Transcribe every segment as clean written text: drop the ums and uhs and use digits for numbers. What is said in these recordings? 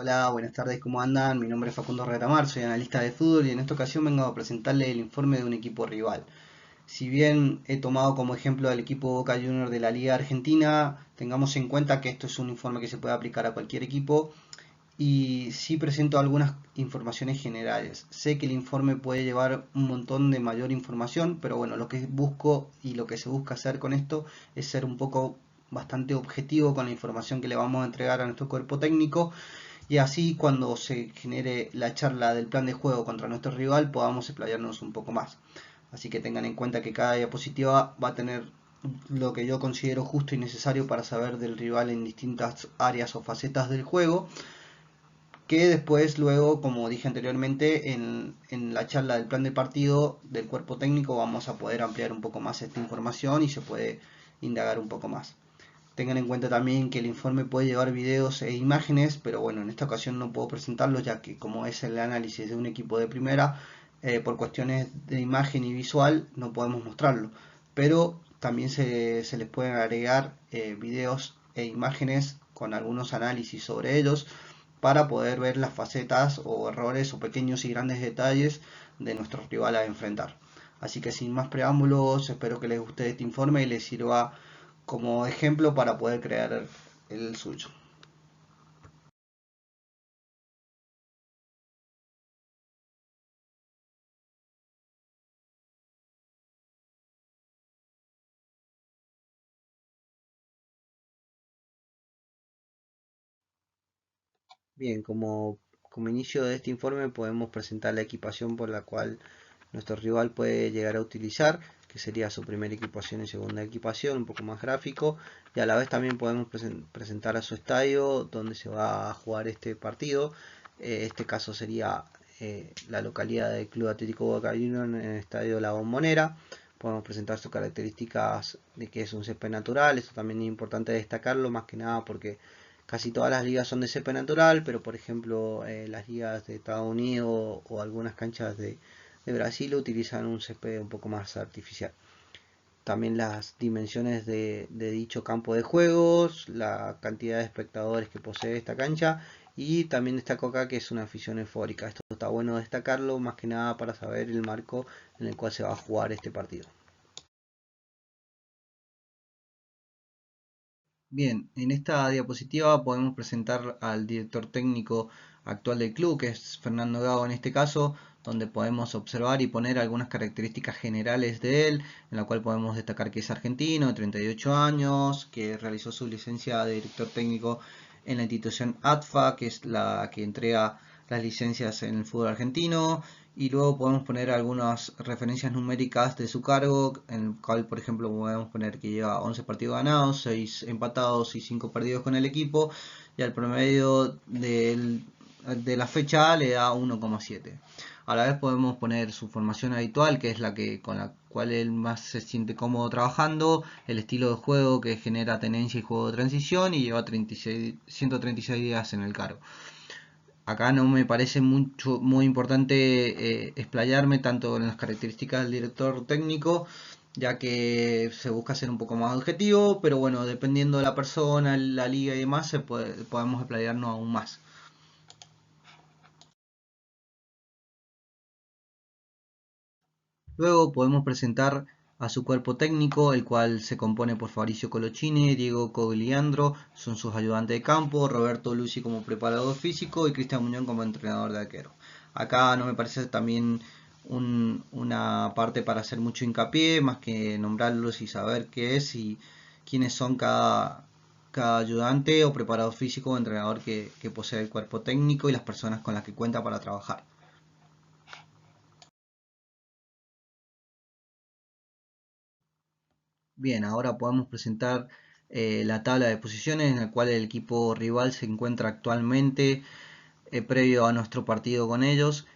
Hola, buenas tardes, ¿cómo andan? Mi nombre es Facundo Retamar, soy analista de fútbol y en esta ocasión vengo a presentarle el informe de un equipo rival. Si bien he tomado como ejemplo al equipo Boca Juniors de la Liga Argentina, tengamos en cuenta que esto es un informe que se puede aplicar a cualquier equipo y sí presento algunas informaciones generales. Sé que el informe puede llevar un montón de mayor información, pero bueno, lo que busco y lo que se busca hacer con esto es ser un poco bastante objetivo con la información que le vamos a entregar a nuestro cuerpo técnico y así cuando se genere la charla del plan de juego contra nuestro rival podamos explayarnos un poco más. Así que tengan en cuenta que cada diapositiva va a tener lo que yo considero justo y necesario para saber del rival en distintas áreas o facetas del juego, que después luego, como dije anteriormente, en la charla del plan de partido del cuerpo técnico vamos a poder ampliar un poco más esta información y se puede indagar un poco más. Tengan en cuenta también que el informe puede llevar videos e imágenes, pero bueno, en esta ocasión no puedo presentarlos ya que como es el análisis de un equipo de primera, por cuestiones de imagen y visual no podemos mostrarlo. Pero también se les pueden agregar videos e imágenes con algunos análisis sobre ellos para poder ver las facetas o errores o pequeños y grandes detalles de nuestro rival a enfrentar. Así que sin más preámbulos, espero que les guste este informe y les sirva como ejemplo para poder crear el suyo. Bien, como inicio de este informe podemos presentar la equipación por la cual nuestro rival puede llegar a utilizar, que sería su primera equipación y segunda equipación, un poco más gráfico, y a la vez también podemos presentar a su estadio donde se va a jugar este partido. Este caso sería la localidad del Club Atlético Boca Juniors en el estadio La Bombonera. Podemos presentar sus características de que es un césped natural, esto también es importante destacarlo, más que nada porque casi todas las ligas son de césped natural, pero por ejemplo las ligas de Estados Unidos o algunas canchas de Brasil utilizan un césped un poco más artificial. También las dimensiones de dicho campo de juegos, la cantidad de espectadores que posee esta cancha y también destaco acá que es una afición eufórica. Esto está bueno destacarlo más que nada para saber el marco en el cual se va a jugar este partido. Bien, en esta diapositiva podemos presentar al director técnico actual del club, que es Fernando Gago en este caso, donde podemos observar y poner algunas características generales de él, en la cual podemos destacar que es argentino, de 38 años, que realizó su licencia de director técnico en la institución ATFA, que es la que entrega las licencias en el fútbol argentino, y luego podemos poner algunas referencias numéricas de su cargo, en el cual por ejemplo podemos poner que lleva 11 partidos ganados, 6 empatados y 5 perdidos con el equipo, y al promedio de la fecha le da 1,7. A la vez podemos poner su formación habitual, que es la que con la cual él más se siente cómodo trabajando, el estilo de juego que genera tenencia y juego de transición, y lleva 136 días en el cargo. Acá no me parece muy importante explayarme tanto en las características del director técnico, ya que se busca ser un poco más objetivo, pero bueno, dependiendo de la persona, la liga y demás, podemos explayarnos aún más. Luego podemos presentar a su cuerpo técnico, el cual se compone por Fabricio Colochini, Diego Cogliandro, son sus ayudantes de campo, Roberto Luci como preparador físico y Cristian Muñón como entrenador de arquero. Acá no me parece también una parte para hacer mucho hincapié, más que nombrarlos y saber qué es y quiénes son cada ayudante o preparador físico o entrenador que posee el cuerpo técnico y las personas con las que cuenta para trabajar. Bien, ahora podemos presentar la tabla de posiciones en la cual el equipo rival se encuentra actualmente previo a nuestro partido con ellos.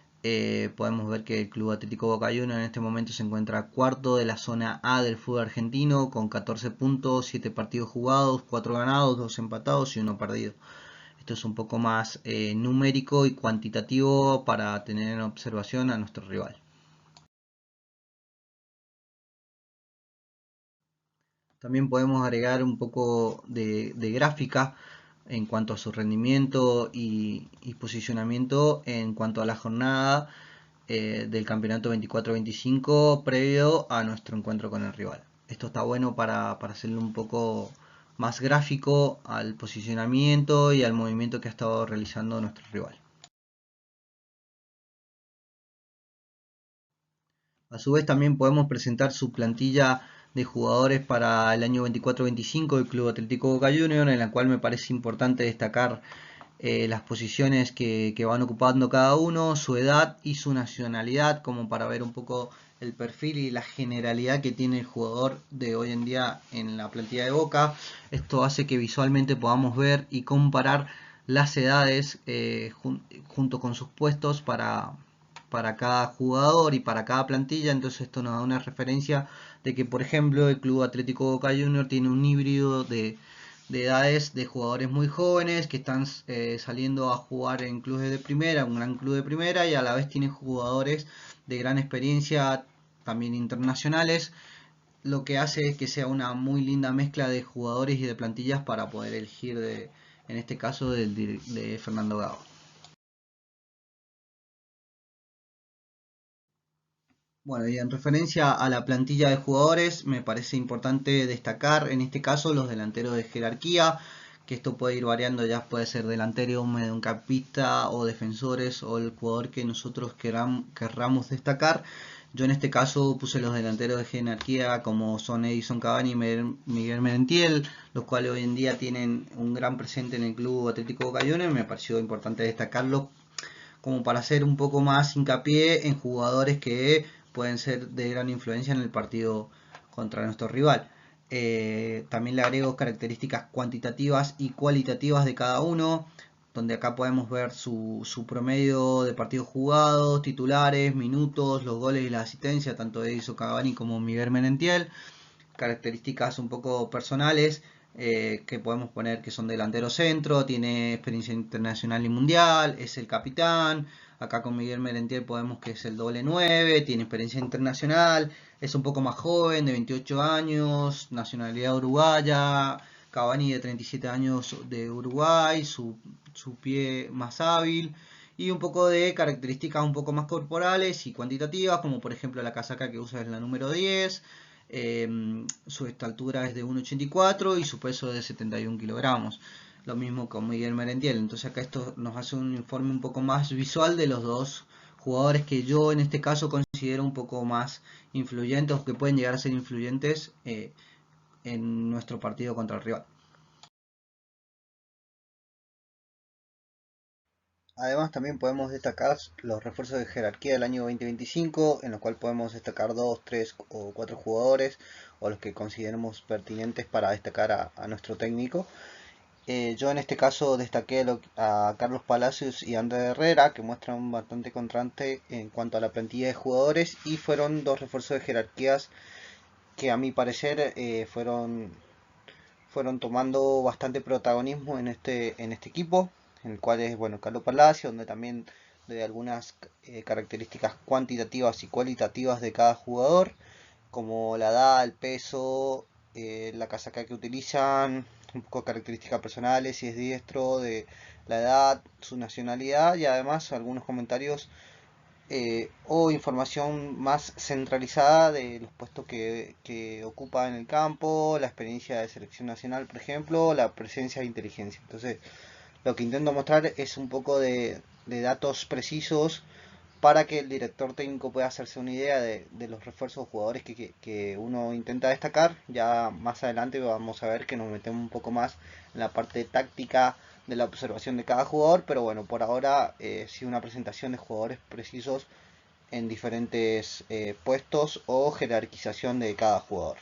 Podemos ver que el Club Atlético Boca Juniors en este momento se encuentra cuarto de la zona A del fútbol argentino con 14 puntos, 7 partidos jugados, 4 ganados, 2 empatados y 1 perdido. Esto es un poco más numérico y cuantitativo para tener en observación a nuestro rival. También podemos agregar un poco de gráfica en cuanto a su rendimiento y posicionamiento en cuanto a la jornada del campeonato 24-25 previo a nuestro encuentro con el rival. Esto está bueno para hacerle un poco más gráfico al posicionamiento y al movimiento que ha estado realizando nuestro rival. A su vez también podemos presentar su plantilla de jugadores para el año 24-25 del Club Atlético Boca Juniors, en la cual me parece importante destacar las posiciones que van ocupando cada uno, su edad y su nacionalidad, como para ver un poco el perfil y la generalidad que tiene el jugador de hoy en día en la plantilla de Boca. Esto hace que visualmente podamos ver y comparar las edades junto con sus puestos para cada jugador y para cada plantilla. Entonces esto nos da una referencia de que, por ejemplo, el Club Atlético Boca Juniors tiene un híbrido de edades de jugadores muy jóvenes que están saliendo a jugar en clubes de primera, un gran club de primera, y a la vez tiene jugadores de gran experiencia también internacionales, lo que hace es que sea una muy linda mezcla de jugadores y de plantillas para poder elegir en este caso de Fernando Gago. Bueno, y en referencia a la plantilla de jugadores, me parece importante destacar en este caso los delanteros de jerarquía, que esto puede ir variando, ya puede ser delantero, mediocampista o defensores o el jugador que nosotros querramos destacar. Yo en este caso puse los delanteros de jerarquía como son Edison Cavani y Miguel Merentiel, los cuales hoy en día tienen un gran presente en el Club Atlético Boca Juniors. Me pareció importante destacarlos como para hacer un poco más hincapié en jugadores que pueden ser de gran influencia en el partido contra nuestro rival. También le agrego características cuantitativas y cualitativas de cada uno, donde acá podemos ver su promedio de partidos jugados, titulares, minutos, los goles y la asistencia, tanto de Edison Cavani como Miguel Merentiel. Características un poco personales que podemos poner que son delantero centro, tiene experiencia internacional y mundial, es el capitán. Acá con Miguel Merentiel podemos que es el doble 9, tiene experiencia internacional, es un poco más joven, de 28 años, nacionalidad uruguaya. Cavani de 37 años de Uruguay, su pie más hábil y un poco de características un poco más corporales y cuantitativas, como por ejemplo la casaca que usa es la número 10. Su estatura es de 1,84 y su peso es de 71 kilogramos. Lo mismo con Miguel Merentiel. Entonces acá esto nos hace un informe un poco más visual de los dos jugadores que yo en este caso considero un poco más influyentes o que pueden llegar a ser influyentes en nuestro partido contra el rival. Además también podemos destacar los refuerzos de jerarquía del año 2025, en los cuales podemos destacar 2, 3 o 4 jugadores o los que consideremos pertinentes para destacar a nuestro técnico. Yo en este caso destaqué a Carlos Palacios y André Herrera, que muestran bastante contraste en cuanto a la plantilla de jugadores y fueron dos refuerzos de jerarquías que a mi parecer fueron tomando bastante protagonismo en este equipo, en el cual es bueno Carlos Palacio, donde también de algunas características cuantitativas y cualitativas de cada jugador, como la edad, el peso, la casaca que utilizan, un poco de características personales, si es diestro, de la edad, su nacionalidad y además algunos comentarios o información más centralizada de los puestos que ocupa en el campo, la experiencia de selección nacional, por ejemplo, la presencia de inteligencia. Entonces, lo que intento mostrar es un poco de datos precisos para que el director técnico pueda hacerse una idea de los refuerzos jugadores que uno intenta destacar. Ya más adelante vamos a ver que nos metemos un poco más en la parte táctica de la observación de cada jugador, pero bueno, por ahora sí una presentación de jugadores precisos en diferentes puestos o jerarquización de cada jugador.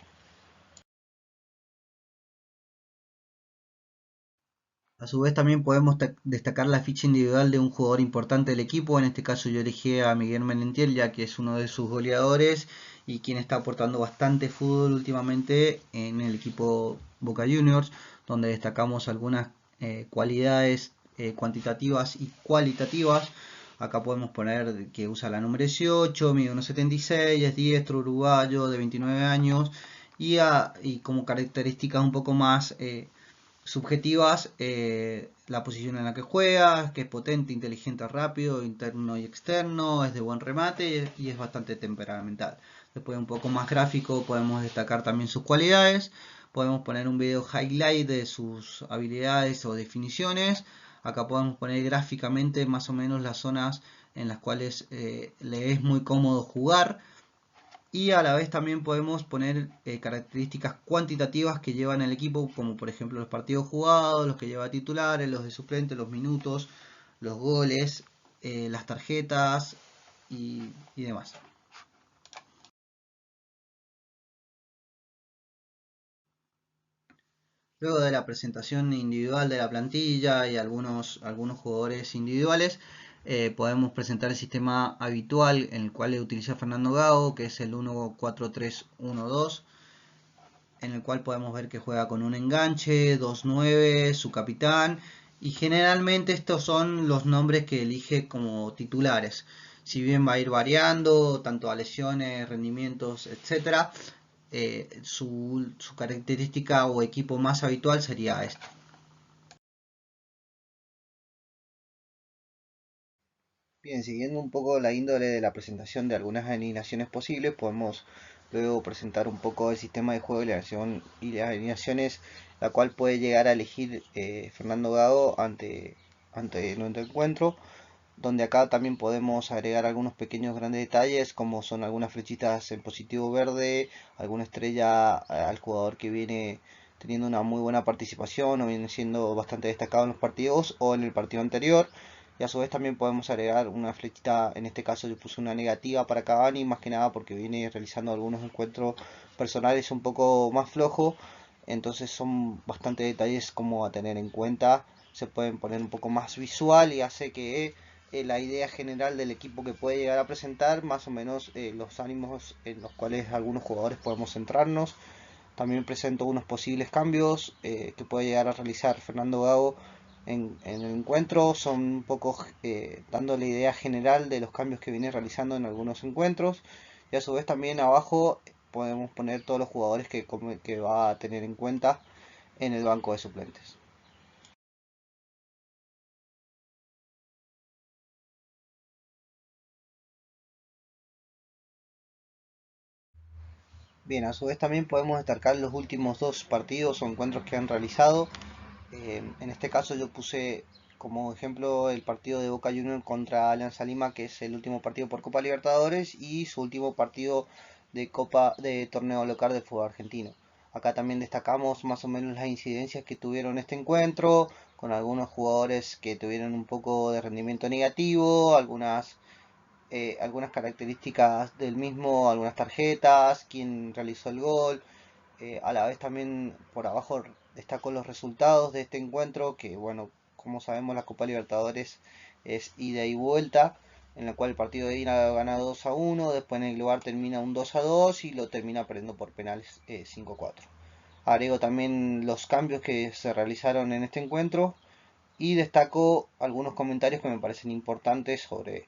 A su vez también podemos destacar la ficha individual de un jugador importante del equipo. En este caso yo elegí a Miguel Merentiel, ya que es uno de sus goleadores y quien está aportando bastante fútbol últimamente en el equipo Boca Juniors, donde destacamos algunas cualidades cuantitativas y cualitativas. Acá podemos poner que usa la número 18, mide 1,76, es diestro, uruguayo, de 29 años y como características un poco más subjetivas, la posición en la que juega, que es potente, inteligente, rápido, interno y externo, es de buen remate y es bastante temperamental. Después un poco más gráfico podemos destacar también sus cualidades, podemos poner un video highlight de sus habilidades o definiciones. Acá podemos poner gráficamente más o menos las zonas en las cuales le es muy cómodo jugar, y a la vez también podemos poner características cuantitativas que llevan el equipo, como por ejemplo los partidos jugados, los que lleva titulares, los de suplentes, los minutos, los goles, las tarjetas y demás. Luego de la presentación individual de la plantilla y algunos jugadores individuales, podemos presentar el sistema habitual en el cual utiliza Fernando Gago, que es el 1-4-3-1-2, en el cual podemos ver que juega con un enganche, 2-9, su capitán, y generalmente estos son los nombres que elige como titulares. Si bien va a ir variando, tanto a lesiones, rendimientos, etcétera, su característica o equipo más habitual sería este. Bien, siguiendo un poco la índole de la presentación de algunas alineaciones posibles, podemos luego presentar un poco el sistema de juego y las alineaciones, la cual puede llegar a elegir Fernando Gago ante nuestro encuentro, donde acá también podemos agregar algunos pequeños grandes detalles, como son algunas flechitas en positivo verde, alguna estrella al jugador que viene teniendo una muy buena participación o viene siendo bastante destacado en los partidos o en el partido anterior. Y a su vez también podemos agregar una flechita, en este caso yo puse una negativa para Cavani, más que nada porque viene realizando algunos encuentros personales un poco más flojos, entonces son bastante detalles como a tener en cuenta, se pueden poner un poco más visual y hace que la idea general del equipo que puede llegar a presentar, más o menos los ánimos en los cuales algunos jugadores podemos centrarnos. También presento unos posibles cambios que puede llegar a realizar Fernando Gago en el encuentro. Son un poco dando la idea general de los cambios que viene realizando en algunos encuentros. Y a su vez también abajo podemos poner todos los jugadores que va a tener en cuenta en el banco de suplentes. Bien, a su vez también podemos destacar los últimos dos partidos o encuentros que han realizado. En este caso yo puse como ejemplo el partido de Boca Juniors contra Alianza Lima, que es el último partido por Copa Libertadores y su último partido de torneo local de fútbol argentino. Acá también destacamos más o menos las incidencias que tuvieron este encuentro, con algunos jugadores que tuvieron un poco de rendimiento negativo, algunas características del mismo, algunas tarjetas, quién realizó el gol. A la vez también por abajo destaco los resultados de este encuentro, que bueno, como sabemos la Copa Libertadores es ida y vuelta, en la cual el partido de ida gana 2-1, después en el lugar termina un 2-2 y lo termina perdiendo por penales 5-4. Agrego también los cambios que se realizaron en este encuentro y destaco algunos comentarios que me parecen importantes sobre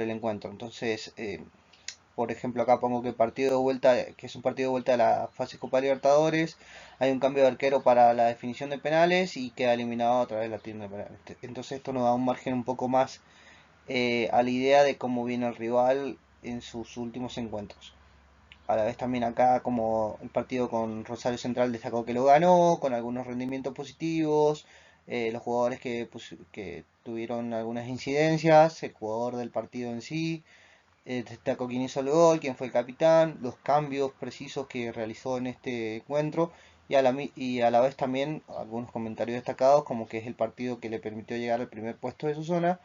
el encuentro. Entonces, por ejemplo, acá pongo que partido de vuelta, que es un partido de vuelta a la fase Copa Libertadores, hay un cambio de arquero para la definición de penales y queda eliminado a través de la tienda de penales. Entonces esto nos da un margen un poco más a la idea de cómo viene el rival en sus últimos encuentros. A la vez también acá como el partido con Rosario Central destacó que lo ganó, con algunos rendimientos positivos, los jugadores que tuvieron algunas incidencias, el jugador del partido en sí, destacó quién hizo el gol, quién fue el capitán, los cambios precisos que realizó en este encuentro y a la vez también algunos comentarios destacados como que es el partido que le permitió llegar al primer puesto de su zona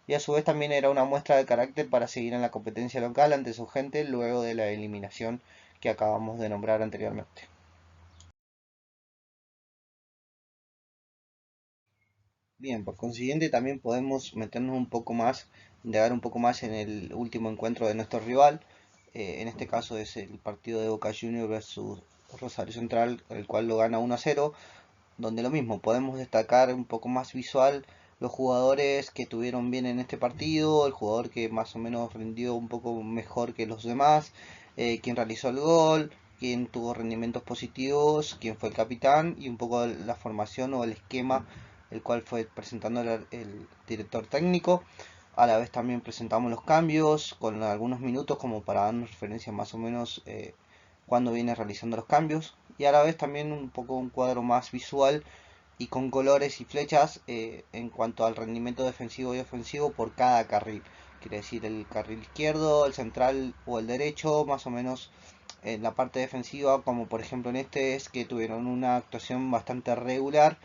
y a su vez también era una muestra de carácter para seguir en la competencia local ante su gente luego de la eliminación que acabamos de nombrar anteriormente. Bien, por consiguiente también podemos meternos un poco más, indagar un poco más en el último encuentro de nuestro rival. En este caso es el partido de Boca Juniors versus Rosario Central, el cual lo gana 1-0, donde lo mismo, podemos destacar un poco más visual los jugadores que tuvieron bien en este partido, el jugador que más o menos rindió un poco mejor que los demás, quién realizó el gol, quién tuvo rendimientos positivos, quién fue el capitán y un poco la formación o el esquema el cual fue presentando el director técnico. A la vez también presentamos los cambios con algunos minutos como para darnos referencia más o menos cuando viene realizando los cambios. Y a la vez también un poco un cuadro más visual y con colores y flechas en cuanto al rendimiento defensivo y ofensivo por cada carril. Quiere decir el carril izquierdo, el central o el derecho, más o menos en la parte defensiva, como por ejemplo en este es que tuvieron una actuación bastante regular.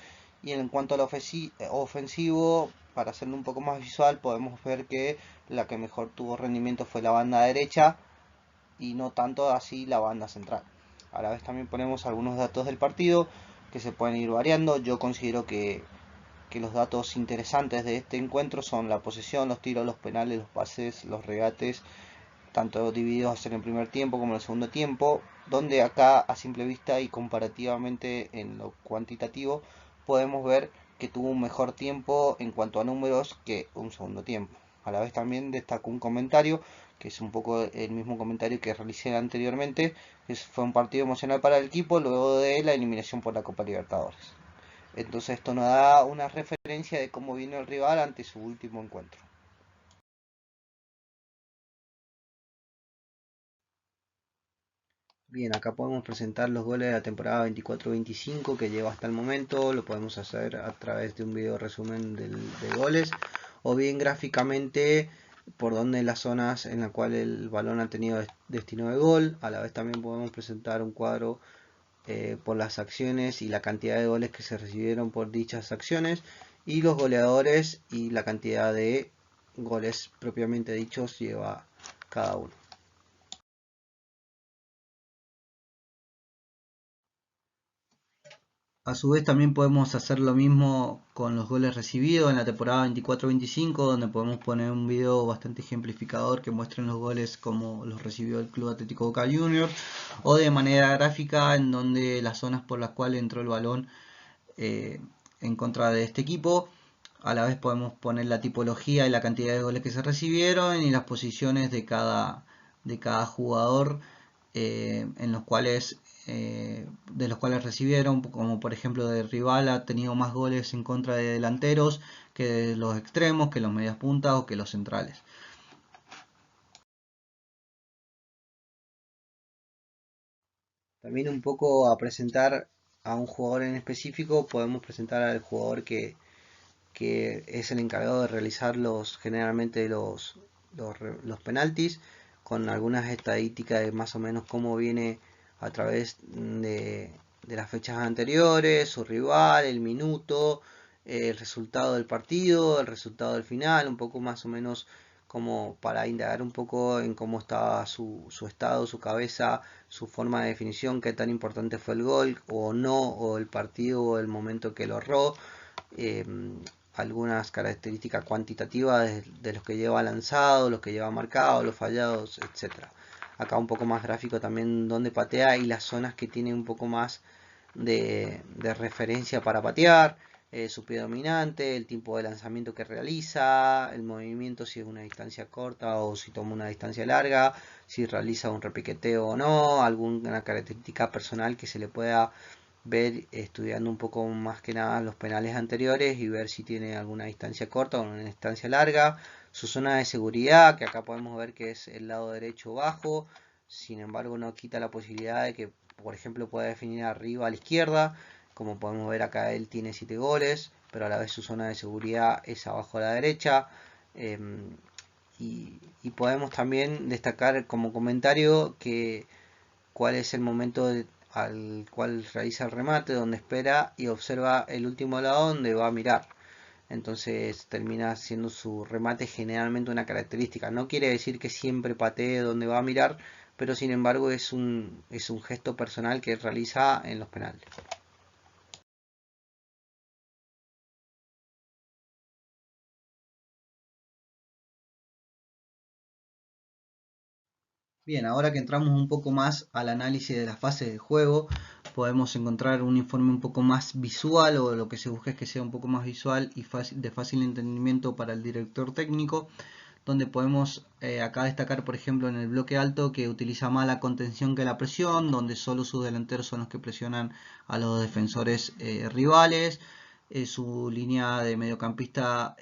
Y en cuanto al ofensivo, para hacerlo un poco más visual, podemos ver que la que mejor tuvo rendimiento fue la banda derecha y no tanto así la banda central. A la vez también ponemos algunos datos del partido que se pueden ir variando. Yo considero que los datos interesantes de este encuentro son la posesión, los tiros, los penales, los pases, los regates, tanto divididos en el primer tiempo como en el segundo tiempo, donde acá a simple vista y comparativamente en lo cuantitativo podemos ver que tuvo un mejor tiempo en cuanto a números que un segundo tiempo. A la vez también destaco un comentario, que es un poco el mismo comentario que realicé anteriormente, que fue un partido emocional para el equipo luego de la eliminación por la Copa Libertadores. Entonces esto nos da una referencia de cómo vino el rival ante su último encuentro. Bien, acá podemos presentar los goles de la temporada 24-25 que lleva hasta el momento. Lo podemos hacer a través de un video resumen de goles o bien gráficamente por donde las zonas en las cuales el balón ha tenido destino de gol. A la vez también podemos presentar un cuadro por las acciones y la cantidad de goles que se recibieron por dichas acciones y los goleadores y la cantidad de goles propiamente dichos lleva cada uno. A su vez también podemos hacer lo mismo con los goles recibidos en la temporada 24-25, donde podemos poner un video bastante ejemplificador que muestre los goles como los recibió el Club Atlético Boca Juniors, o de manera gráfica en donde las zonas por las cuales entró el balón en contra de este equipo. A la vez podemos poner la tipología y la cantidad de goles que se recibieron y las posiciones de cada jugador en los cuales de los cuales recibieron, como por ejemplo de rival ha tenido más goles en contra de delanteros que de los extremos, que los medias puntas o que los centrales. También un poco a presentar a un jugador en específico, podemos presentar al jugador que es el encargado de realizar generalmente los penaltis, con algunas estadísticas de más o menos cómo viene a través de las fechas anteriores, su rival, el minuto, el resultado del partido, el resultado del final, un poco más o menos como para indagar un poco en cómo estaba su estado, su cabeza, su forma de definición, qué tan importante fue el gol o no, o el partido o el momento que lo ahorró. Eh, Algunas características cuantitativas de los que lleva lanzado, los que lleva marcado, los fallados, etcétera. Acá un poco más gráfico también donde patea y las zonas que tiene un poco más de referencia para patear, su pie dominante, el tiempo de lanzamiento que realiza, el movimiento si es una distancia corta o si toma una distancia larga, si realiza un repiqueteo o no, alguna característica personal que se le pueda ver estudiando un poco más que nada los penales anteriores y ver si tiene alguna distancia corta o una distancia larga. Su zona de seguridad, que acá podemos ver que es el lado derecho bajo, sin embargo no quita la posibilidad de que, por ejemplo, pueda definir arriba a la izquierda. Como podemos ver acá él tiene 7 goles, pero a la vez su zona de seguridad es abajo a la derecha. Eh, y podemos también destacar como comentario que cuál es el momento al cual realiza el remate, donde espera y observa el último lado donde va a mirar. Entonces termina siendo su remate generalmente una característica. No quiere decir que siempre patee donde va a mirar, pero sin embargo es un gesto personal que realiza en los penales. Bien, ahora que entramos un poco más al análisis de las fases de juego, podemos encontrar un informe un poco más visual, o lo que se busca es que sea un poco más visual y de fácil entendimiento para el director técnico, donde podemos acá destacar, por ejemplo, en el bloque alto, que utiliza más la contención que la presión, donde solo sus delanteros son los que presionan a los defensores rivales. Su línea de mediocampista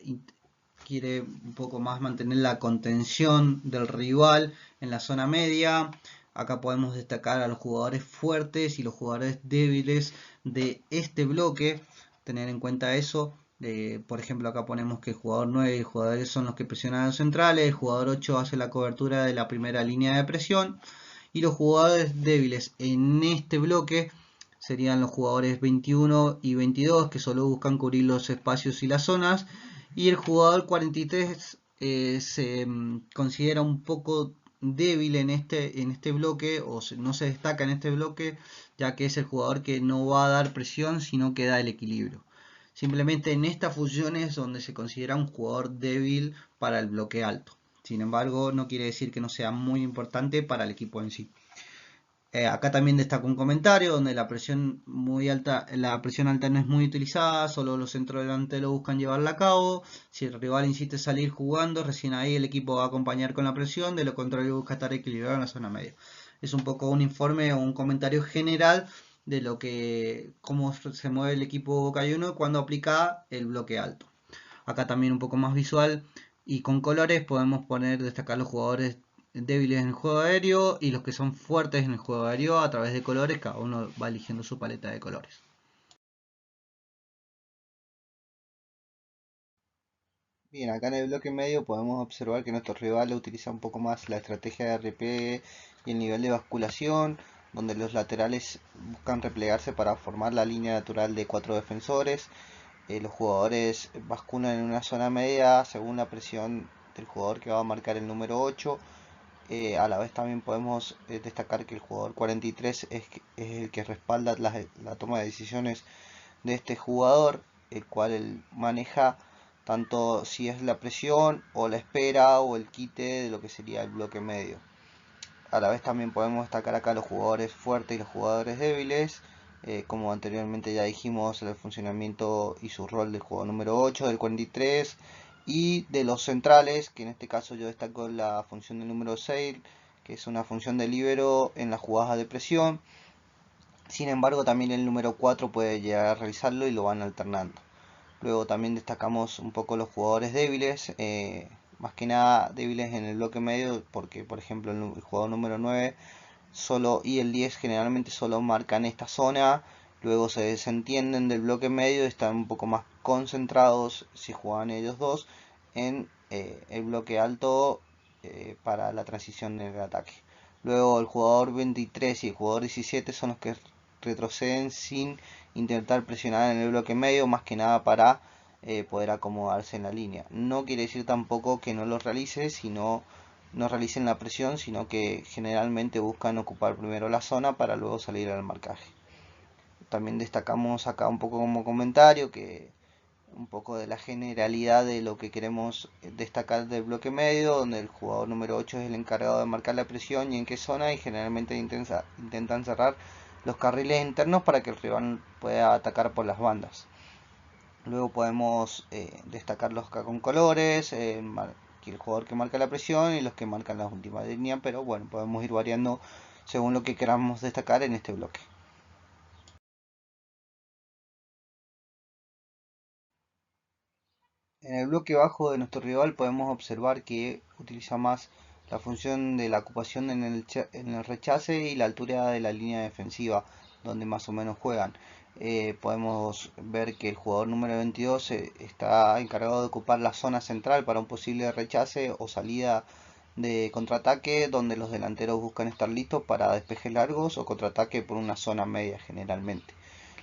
quiere un poco más mantener la contención del rival en la zona media. Acá podemos destacar a los jugadores fuertes y los jugadores débiles de este bloque. Tener en cuenta eso. Por ejemplo, acá ponemos que el jugador 9 y el jugador 10 son los que presionan a los centrales. El jugador 8 hace la cobertura de la primera línea de presión. Y los jugadores débiles en este bloque serían los jugadores 21 y 22, que solo buscan cubrir los espacios y las zonas. Y el jugador 43 se considera un poco débil en este bloque, o no se destaca en este bloque, ya que es el jugador que no va a dar presión, sino que da el equilibrio. Simplemente en estas funciones donde se considera un jugador débil para el bloque alto. Sin embargo, no quiere decir que no sea muy importante para el equipo en sí. Acá también destaco un comentario donde la presión muy alta, la presión alta no es muy utilizada, solo los centrodelanteros buscan llevarla a cabo. Si el rival insiste en salir jugando, recién ahí el equipo va a acompañar con la presión, de lo contrario busca estar equilibrado en la zona media. Es un poco un informe o un comentario general de lo que cómo se mueve el equipo Boca Juniors cuando aplica el bloque alto. Acá también un poco más visual y con colores podemos destacar los jugadores débiles en el juego aéreo y los que son fuertes en el juego aéreo a través de colores. Cada uno va eligiendo su paleta de colores. Bien, acá en el bloque medio podemos observar que nuestro rival utiliza un poco más la estrategia de repliegue y el nivel de basculación, donde los laterales buscan replegarse para formar la línea natural de cuatro defensores. Los jugadores basculan en una zona media según la presión del jugador que va a marcar el número 8. A la vez también podemos destacar que el jugador 43 es el que respalda la toma de decisiones de este jugador, el cual él maneja tanto si es la presión o la espera o el quite de lo que sería el bloque medio. A la vez también podemos destacar acá los jugadores fuertes y los jugadores débiles, como anteriormente ya dijimos, el funcionamiento y su rol del jugador número 8, del 43 y de los centrales, que en este caso yo destaco la función del número 6, que es una función de líbero en las jugadas de presión. Sin embargo, también el número 4 puede llegar a realizarlo y lo van alternando. Luego también destacamos un poco los jugadores débiles, más que nada débiles en el bloque medio, porque por ejemplo el jugador número 9 solo, y el 10 generalmente solo marcan esta zona, luego se desentienden del bloque medio y están un poco más concentrados, si juegan ellos dos, en el bloque alto para la transición en el ataque. Luego el jugador 23 y el jugador 17 son los que retroceden sin intentar presionar en el bloque medio, más que nada para poder acomodarse en la línea. No quiere decir tampoco que no lo realicen, sino no realicen la presión, sino que generalmente buscan ocupar primero la zona para luego salir al marcaje. También destacamos acá un poco como comentario que un poco de la generalidad de lo que queremos destacar del bloque medio, donde el jugador número 8 es el encargado de marcar la presión y en qué zona, y generalmente intentan cerrar los carriles internos para que el rival pueda atacar por las bandas. Luego podemos destacarlos acá con colores, el jugador que marca la presión y los que marcan las últimas líneas, pero bueno, podemos ir variando según lo que queramos destacar en este bloque. En el bloque bajo de nuestro rival podemos observar que utiliza más la función de la ocupación en el rechace y la altura de la línea defensiva, donde más o menos juegan. Podemos ver que el jugador número 22 está encargado de ocupar la zona central para un posible rechace o salida de contraataque, donde los delanteros buscan estar listos para despejes largos o contraataque por una zona media generalmente.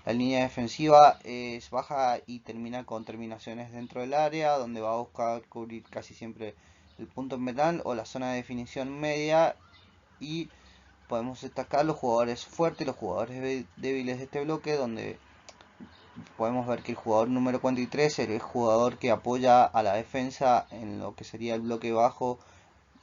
La línea defensiva es baja y termina con terminaciones dentro del área, donde va a buscar cubrir casi siempre el punto penal o la zona de definición media. Y podemos destacar los jugadores fuertes y los jugadores débiles de este bloque, donde podemos ver que el jugador número 43 es el jugador que apoya a la defensa en lo que sería el bloque bajo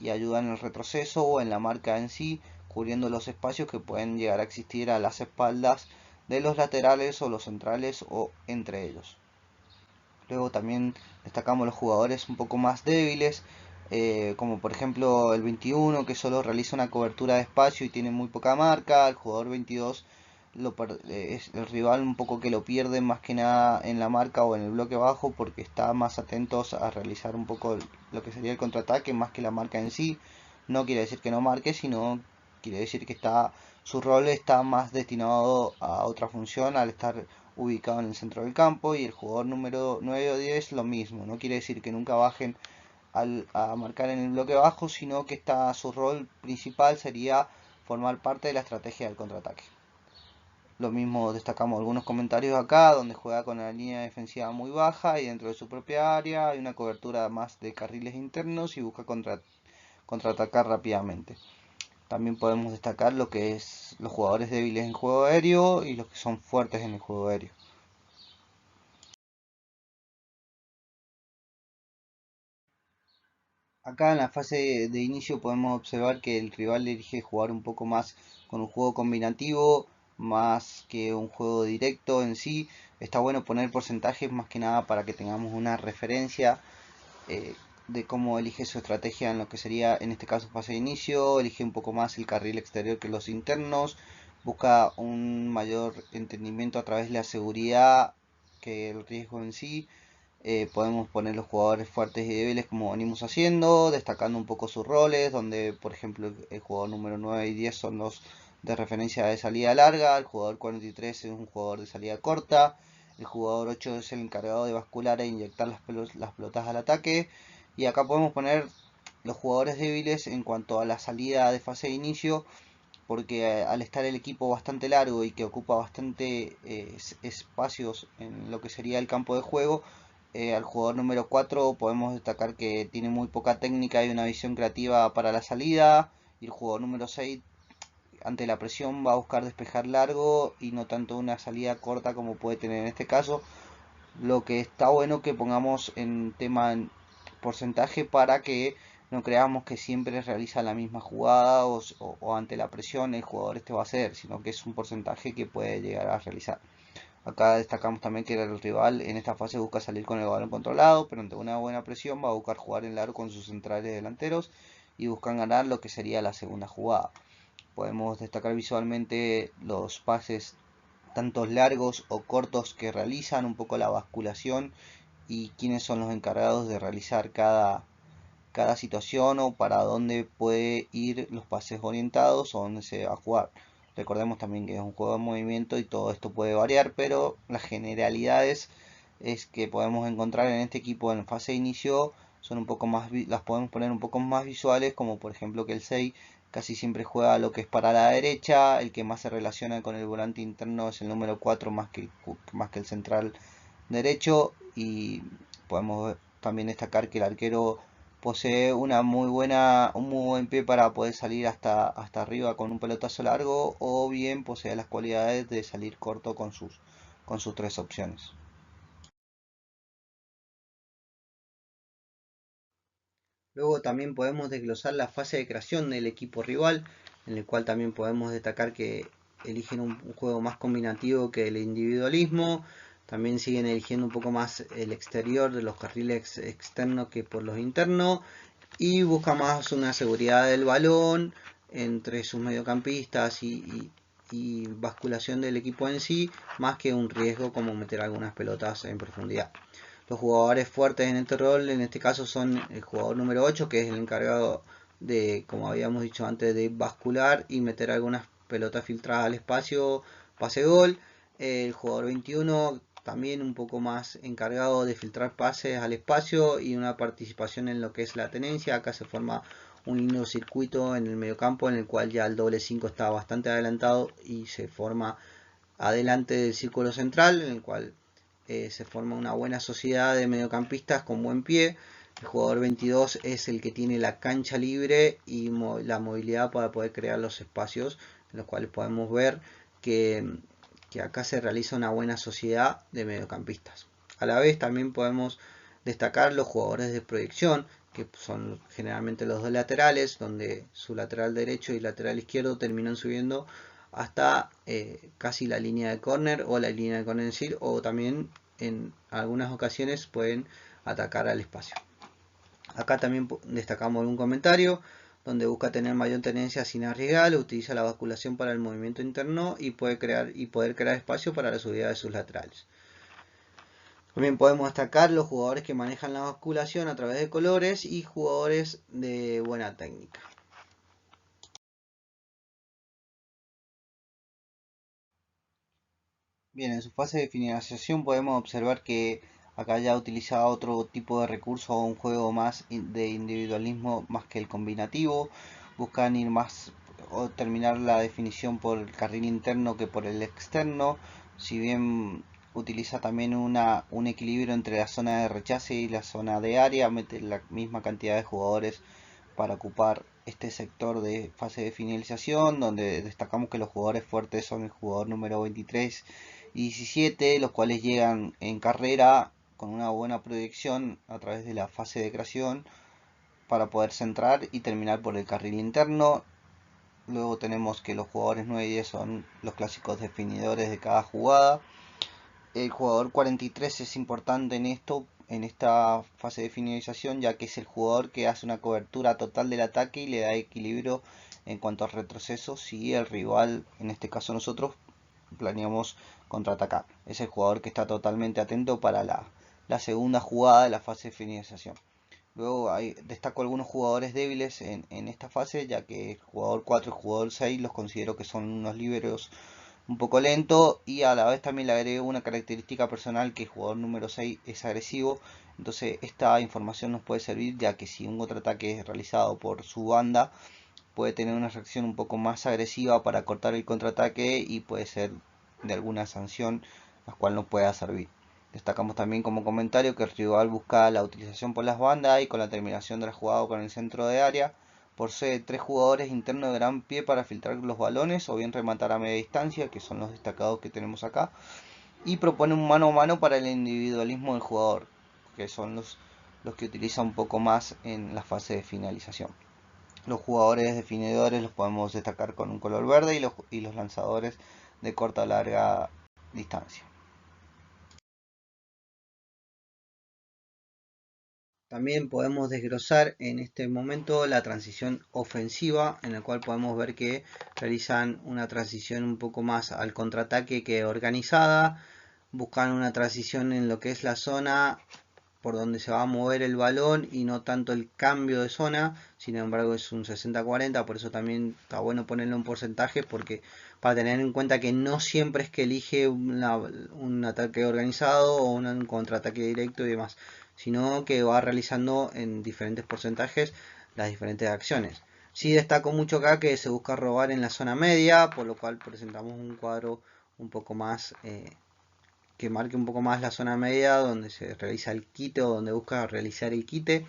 y ayuda en el retroceso o en la marca en sí, cubriendo los espacios que pueden llegar a existir a las espaldas de los laterales o los centrales o entre ellos. Luego también destacamos los jugadores un poco más débiles, como por ejemplo el 21 que solo realiza una cobertura de espacio y tiene muy poca marca. El jugador 22 es el rival un poco que lo pierde más que nada en la marca o en el bloque bajo, porque está más atentos a realizar un poco lo que sería el contraataque más que la marca en sí. No quiere decir que no marque, sino quiere decir que su rol está más destinado a otra función al estar ubicado en el centro del campo. Y el jugador número 9 o 10 lo mismo. No quiere decir que nunca bajen a marcar en el bloque bajo, sino que su rol principal sería formar parte de la estrategia del contraataque. Lo mismo destacamos algunos comentarios acá, donde juega con la línea defensiva muy baja y dentro de su propia área hay una cobertura más de carriles internos y busca contraatacar rápidamente. También podemos destacar lo que es los jugadores débiles en juego aéreo y los que son fuertes en el juego aéreo. Acá en la fase de inicio podemos observar que el rival elige jugar un poco más con un juego combinativo, más que un juego directo en sí. Está bueno poner porcentajes más que nada para que tengamos una referencia eh, de cómo elige su estrategia en lo que sería en este caso fase de inicio. Elige un poco más el carril exterior que los internos. Busca un mayor entendimiento a través de la seguridad que el riesgo en sí. Podemos poner los jugadores fuertes y débiles como venimos haciendo, destacando un poco sus roles, donde por ejemplo el jugador número 9 y 10 son los de referencia de salida larga, el jugador 43 es un jugador de salida corta, el jugador 8 es el encargado de bascular e inyectar las pelotas al ataque, y acá podemos poner los jugadores débiles en cuanto a la salida de fase de inicio, porque al estar el equipo bastante largo y que ocupa bastante espacios en lo que sería el campo de juego, al jugador número 4 podemos destacar que tiene muy poca técnica y una visión creativa para la salida, y el jugador número 6 ante la presión va a buscar despejar largo y no tanto una salida corta como puede tener en este caso. Lo que está bueno que pongamos en tema en porcentaje para que no creamos que siempre realiza la misma jugada o ante la presión el jugador este va a hacer, sino que es un porcentaje que puede llegar a realizar. Acá destacamos también que el rival en esta fase busca salir con el balón controlado, pero ante una buena presión va a buscar jugar en largo con sus centrales delanteros y buscan ganar lo que sería la segunda jugada. Podemos destacar visualmente los pases tantos largos o cortos que realizan, un poco la basculación y quiénes son los encargados de realizar cada situación o para dónde puede ir los pases orientados o dónde se va a jugar. Recordemos también que es un juego de movimiento y todo esto puede variar, pero las generalidades es que podemos encontrar en este equipo en fase de inicio son un poco más, las podemos poner un poco más visuales, como por ejemplo que el 6 casi siempre juega lo que es para la derecha, el que más se relaciona con el volante interno es el número 4 más que el central derecho, y podemos también destacar que el arquero posee un muy buen pie para poder salir hasta arriba con un pelotazo largo, o bien posee las cualidades de salir corto con sus tres opciones. Luego también podemos desglosar la fase de creación del equipo rival, en el cual también podemos destacar que eligen un juego más combinativo que el individualismo. También siguen eligiendo un poco más el exterior de los carriles externos que por los internos. Y busca más una seguridad del balón entre sus mediocampistas y basculación del equipo en sí, más que un riesgo como meter algunas pelotas en profundidad. Los jugadores fuertes en este rol, en este caso, son el jugador número 8, que es el encargado de, como habíamos dicho antes, de bascular y meter algunas pelotas filtradas al espacio, pase gol. El jugador 21 también un poco más encargado de filtrar pases al espacio y una participación en lo que es la tenencia. Acá se forma un lindo circuito en el mediocampo en el cual ya el doble 5 está bastante adelantado y se forma adelante del círculo central, en el cual se forma una buena sociedad de mediocampistas con buen pie. El jugador 22 es el que tiene la cancha libre y la movilidad para poder crear los espacios en los cuales podemos ver que, que acá se realiza una buena sociedad de mediocampistas. A la vez también podemos destacar los jugadores de proyección, que son generalmente los dos laterales, donde su lateral derecho y lateral izquierdo terminan subiendo hasta casi la línea de córner o la línea de córner en sí, o también en algunas ocasiones pueden atacar al espacio. Acá también destacamos un comentario donde busca tener mayor tenencia sin arriesgar, utiliza la basculación para el movimiento interno y poder crear espacio para la subida de sus laterales. También podemos destacar los jugadores que manejan la basculación a través de colores y jugadores de buena técnica. Bien, en su fase de finalización podemos observar que acá ya utiliza otro tipo de recurso, un juego más de individualismo más que el combinativo. Buscan ir más o terminar la definición por el carril interno que por el externo. Si bien utiliza también un equilibrio entre la zona de rechace y la zona de área, mete la misma cantidad de jugadores para ocupar este sector de fase de finalización, donde destacamos que los jugadores fuertes son el jugador número 23 y 17, los cuales llegan en carrera con una buena proyección a través de la fase de creación para poder centrar y terminar por el carril interno. Luego tenemos que los jugadores 9 y 10 son los clásicos definidores de cada jugada. El jugador 43 es importante en esta fase de finalización, ya que es el jugador que hace una cobertura total del ataque y le da equilibrio en cuanto a retrocesos si el rival, en este caso nosotros, planeamos contraatacar. Es el jugador que está totalmente atento para la segunda jugada de la fase de finalización. Luego destaco algunos jugadores débiles en esta fase, ya que el jugador 4 y el jugador 6 los considero que son unos líberos un poco lento, y a la vez también le agregué una característica personal, que el jugador número 6 es agresivo. Entonces esta información nos puede servir, ya que si un contraataque es realizado por su banda, puede tener una reacción un poco más agresiva para cortar el contraataque y puede ser de alguna sanción, la cual nos pueda servir. Destacamos también como comentario que el rival busca la utilización por las bandas y con la terminación de la jugada con el centro de área. Posee 3 jugadores internos de gran pie para filtrar los balones o bien rematar a media distancia, que son los destacados que tenemos acá. Y propone un mano a mano para el individualismo del jugador, que son los que utiliza un poco más en la fase de finalización. Los jugadores definidores los podemos destacar con un color verde y los lanzadores de corta o larga distancia. También podemos desglosar en este momento la transición ofensiva, en la cual podemos ver que realizan una transición un poco más al contraataque que organizada, buscan una transición en lo que es la zona por donde se va a mover el balón y no tanto el cambio de zona. Sin embargo es un 60-40, por eso también está bueno ponerlo en porcentaje, porque para tener en cuenta que no siempre es que elige un ataque organizado o un contraataque directo y demás, sino que va realizando en diferentes porcentajes las diferentes acciones. Sí destaco mucho acá que se busca robar en la zona media, por lo cual presentamos un cuadro un poco más que marque un poco más la zona media donde se realiza el quite o donde busca realizar el quite.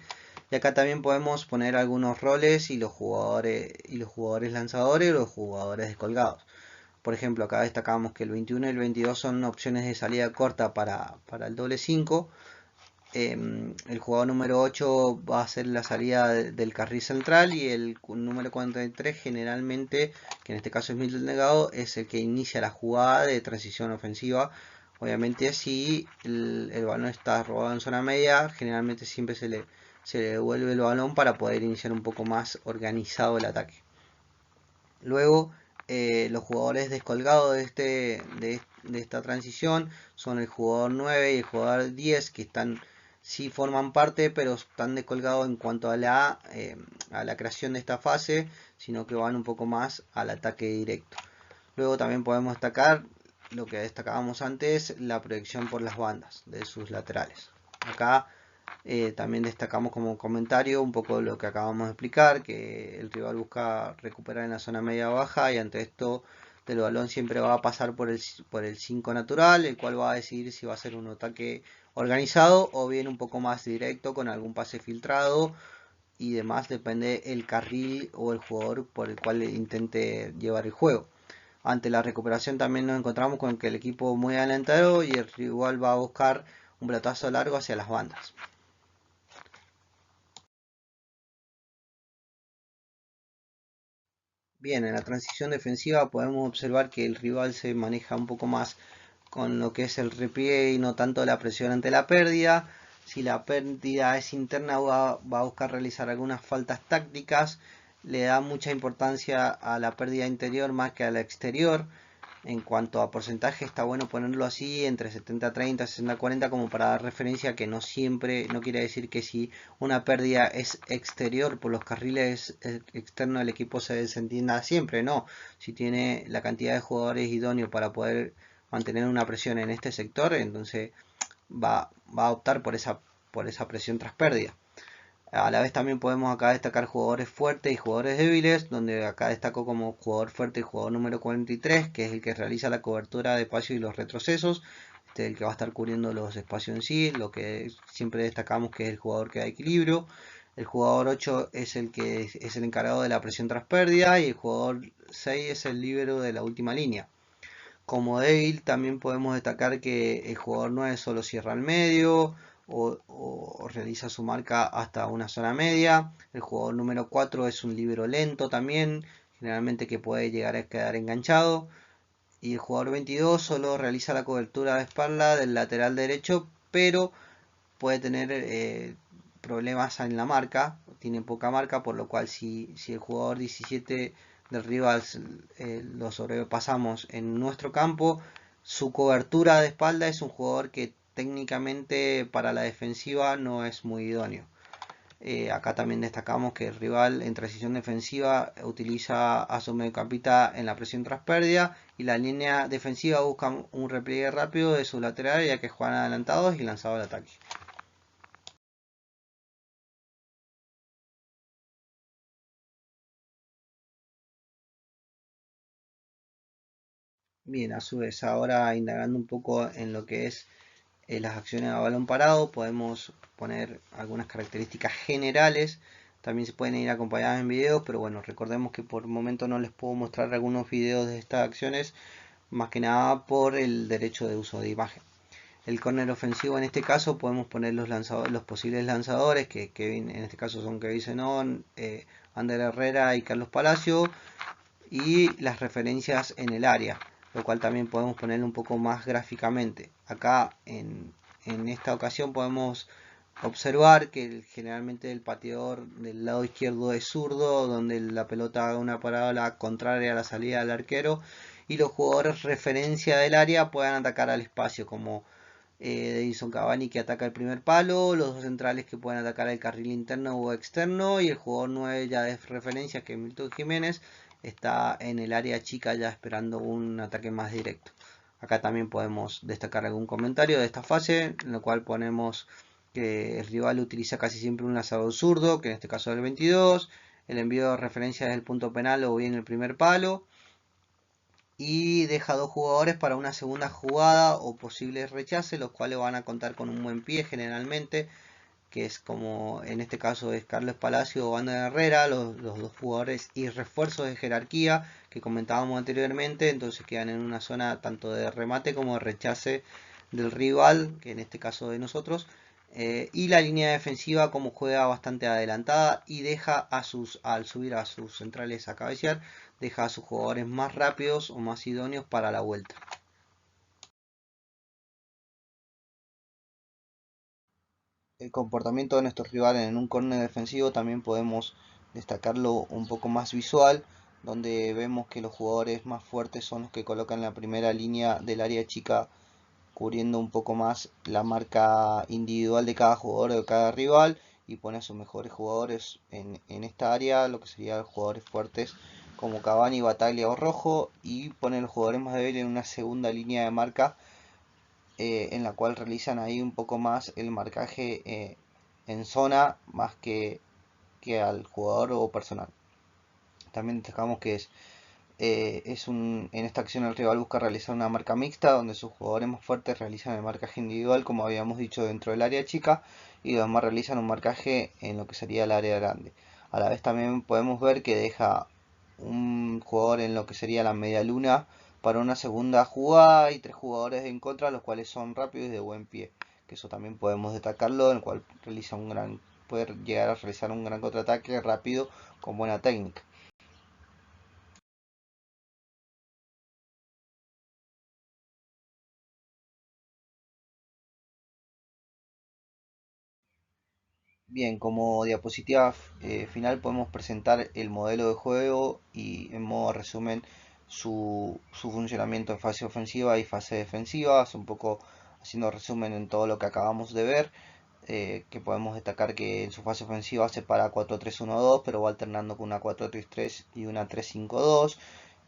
Y acá también podemos poner algunos roles y los jugadores lanzadores y los jugadores descolgados. Por ejemplo, acá destacamos que el 21 y el 22 son opciones de salida corta para el doble 5. El jugador número 8 va a ser la salida del carril central, y el número 43 generalmente, que en este caso es Milton Delgado, es el que inicia la jugada de transición ofensiva. Obviamente si el balón está robado en zona media, generalmente siempre se le devuelve el balón para poder iniciar un poco más organizado el ataque. Luego los jugadores descolgados de esta transición son el jugador 9 y el jugador 10, que sí forman parte, pero están descolgados en cuanto a la creación de esta fase, sino que van un poco más al ataque directo. Luego también podemos destacar lo que destacábamos antes, la proyección por las bandas de sus laterales. Acá también destacamos como comentario un poco lo que acabamos de explicar, que el rival busca recuperar en la zona media baja, y ante esto el balón siempre va a pasar por el 5 natural, el cual va a decidir si va a ser un ataque organizado o bien un poco más directo con algún pase filtrado y demás, depende el carril o el jugador por el cual intente llevar el juego. Ante la recuperación también nos encontramos con que el equipo muy adelantado y el rival va a buscar un pelotazo largo hacia las bandas. Bien, en la transición defensiva podemos observar que el rival se maneja un poco más con lo que es el repliegue y no tanto la presión ante la pérdida. Si la pérdida es interna, va a buscar realizar algunas faltas tácticas. Le da mucha importancia a la pérdida interior más que a la exterior. En cuanto a porcentaje, está bueno ponerlo así, entre 70-30, 60-40, como para dar referencia, que no siempre, no quiere decir que si una pérdida es exterior por los carriles externos del equipo se desentienda siempre, no. Si tiene la cantidad de jugadores idóneos para poder mantener una presión en este sector, entonces va a optar por esa presión tras pérdida. A la vez también podemos acá destacar jugadores fuertes y jugadores débiles, donde acá destaco como jugador fuerte el jugador número 43, que es el que realiza la cobertura de espacio y los retrocesos. Este es el que va a estar cubriendo los espacios en sí, lo que siempre destacamos que es el jugador que da equilibrio. El jugador 8 es el que es el encargado de la presión tras pérdida y el jugador 6 es el líbero de la última línea. Como débil también podemos destacar que el jugador 9 solo cierra al medio o realiza su marca hasta una zona media. El jugador número 4 es un libero lento también, generalmente que puede llegar a quedar enganchado. Y el jugador 22 solo realiza la cobertura de espalda del lateral derecho, pero puede tener problemas en la marca, tiene poca marca, por lo cual si el jugador 17 del rival lo sobrepasamos en nuestro campo, su cobertura de espalda es un jugador que técnicamente para la defensiva no es muy idóneo. Acá también destacamos que el rival en transición defensiva utiliza a su mediocampista en la presión tras pérdida y la línea defensiva busca un repliegue rápido de su lateral ya que juegan adelantados y lanzados al ataque. Bien, a su vez, ahora indagando un poco en lo que es las acciones a balón parado, podemos poner algunas características generales. También se pueden ir acompañadas en videos, pero bueno, recordemos que por el momento no les puedo mostrar algunos videos de estas acciones, más que nada por el derecho de uso de imagen. El córner ofensivo en este caso podemos poner los posibles lanzadores, que Kevin, en este caso son Kevin Zenón, Ander Herrera y Carlos Palacio, y las referencias en el área, lo cual también podemos poner un poco más gráficamente. Acá en esta ocasión podemos observar que generalmente el pateador del lado izquierdo es zurdo, donde la pelota haga una parada contraria a la salida del arquero, y los jugadores referencia del área puedan atacar al espacio, como Edison Cavani que ataca el primer palo, los dos centrales que pueden atacar el carril interno o externo y el jugador 9 ya de referencia que es Milton Jiménez está en el área chica ya esperando un ataque más directo. Acá también podemos destacar algún comentario de esta fase en el cual ponemos que el rival utiliza casi siempre un lanzador zurdo, que en este caso es el 22, el envío de referencia es el punto penal o bien el primer palo, y deja dos jugadores para una segunda jugada o posibles rechaces, los cuales van a contar con un buen pie generalmente, que es como en este caso es Carlos Palacio o Banda Herrera, los dos jugadores y refuerzos de jerarquía que comentábamos anteriormente, entonces quedan en una zona tanto de remate como de rechace del rival, que en este caso de nosotros, y la línea defensiva como juega bastante adelantada y deja al subir a sus centrales a cabecear, deja a sus jugadores más rápidos o más idóneos para la vuelta. El comportamiento de nuestros rivales en un córner defensivo también podemos destacarlo un poco más visual, donde vemos que los jugadores más fuertes son los que colocan la primera línea del área chica, cubriendo un poco más la marca individual de cada jugador o de cada rival, y pone a sus mejores jugadores en esta área, lo que serían jugadores fuertes como Cavani, Bataglia o Rojo, y pone a los jugadores más débiles en una segunda línea de marca, en la cual realizan ahí un poco más el marcaje en zona más que al jugador o personal. También destacamos que en esta acción el rival busca realizar una marca mixta donde sus jugadores más fuertes realizan el marcaje individual, como habíamos dicho, dentro del área chica, y los demás realizan un marcaje en lo que sería el área grande. A la vez también podemos ver que deja un jugador en lo que sería la media luna para una segunda jugada y tres jugadores en contra, los cuales son rápidos y de buen pie, que eso también podemos destacarlo, en el cual puede llegar a realizar un gran contraataque rápido con buena técnica. Bien, como diapositiva final podemos presentar el modelo de juego y en modo resumen su funcionamiento en fase ofensiva y fase defensiva, es un poco haciendo resumen en todo lo que acabamos de ver, que podemos destacar que en su fase ofensiva se para 4-3-1-2, pero va alternando con una 4-3-3 y una 3-5-2.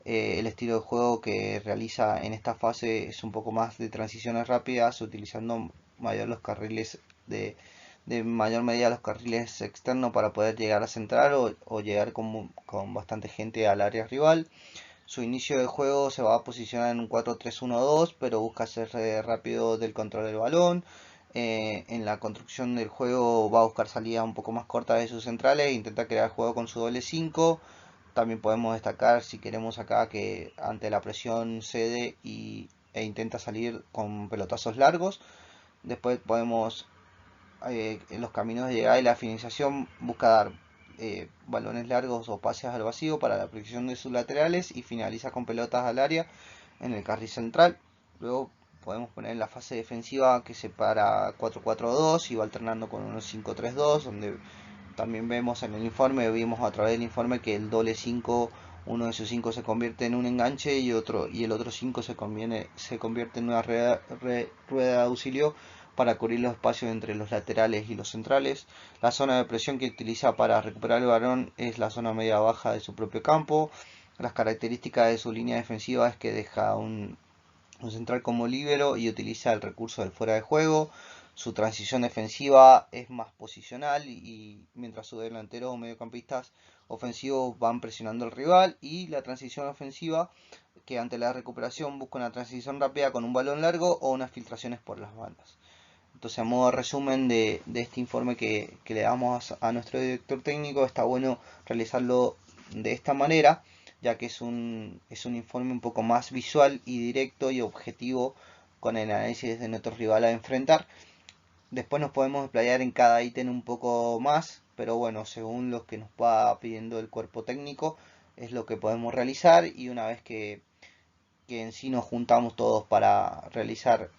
El estilo de juego que realiza en esta fase es un poco más de transiciones rápidas, utilizando mayor los carriles de mayor medida los carriles externos para poder llegar a central o llegar con bastante gente al área rival. Su inicio de juego se va a posicionar en un 4-3-1-2, pero busca ser rápido del control del balón. En la construcción del juego va a buscar salida un poco más corta de sus centrales e intenta crear juego con su doble 5. También podemos destacar, si queremos acá, que ante la presión cede e intenta salir con pelotazos largos. Después podemos, en los caminos de llegada y la finalización, busca dar balones largos o pases al vacío para la precisión de sus laterales y finaliza con pelotas al área en el carril central. Luego podemos poner la fase defensiva que separa 4-4-2 y va alternando con unos 5-3-2, donde también vemos en el informe, vimos a través del informe que el doble 5, uno de sus 5 se convierte en un enganche y el otro 5 se convierte en una rueda de auxilio para cubrir los espacios entre los laterales y los centrales. La zona de presión que utiliza para recuperar el balón es la zona media baja de su propio campo. Las características de su línea defensiva es que deja un central como líbero y utiliza el recurso del fuera de juego. Su transición defensiva es más posicional y mientras su delantero o mediocampistas ofensivos van presionando al rival, y la transición ofensiva que ante la recuperación busca una transición rápida con un balón largo o unas filtraciones por las bandas. Entonces, a modo de resumen de este informe que le damos a nuestro director técnico, está bueno realizarlo de esta manera, ya que es un informe un poco más visual y directo y objetivo con el análisis de nuestro rival a enfrentar. Después nos podemos desplayar en cada ítem un poco más, pero bueno, según lo que nos va pidiendo el cuerpo técnico, es lo que podemos realizar, y una vez que en sí nos juntamos todos para realizar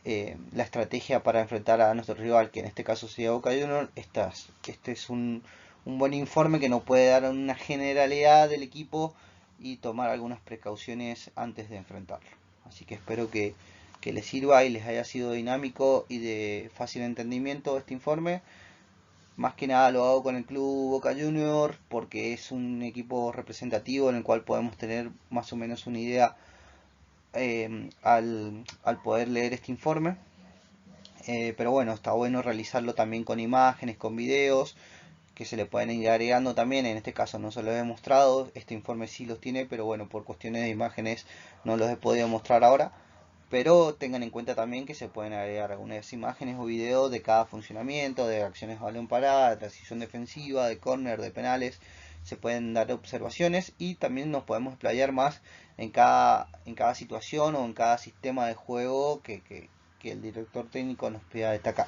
la estrategia para enfrentar a nuestro rival, que en este caso sería Boca Juniors, este es un buen informe que nos puede dar una generalidad del equipo y tomar algunas precauciones antes de enfrentarlo. Así que espero que les sirva y les haya sido dinámico y de fácil entendimiento este informe. Más que nada lo hago con el club Boca Juniors porque es un equipo representativo en el cual podemos tener más o menos una idea al poder leer este informe. Pero bueno, está bueno realizarlo también con imágenes, con videos que se le pueden ir agregando también. En este caso no se los he mostrado, este informe sí los tiene, pero bueno, por cuestiones de imágenes no los he podido mostrar ahora. Pero tengan en cuenta también que se pueden agregar algunas imágenes o videos de cada funcionamiento, de acciones a balón parada, de transición defensiva, de córner, de penales. Se pueden dar observaciones y también nos podemos explayar más en cada situación o en cada sistema de juego que el director técnico nos pida destacar.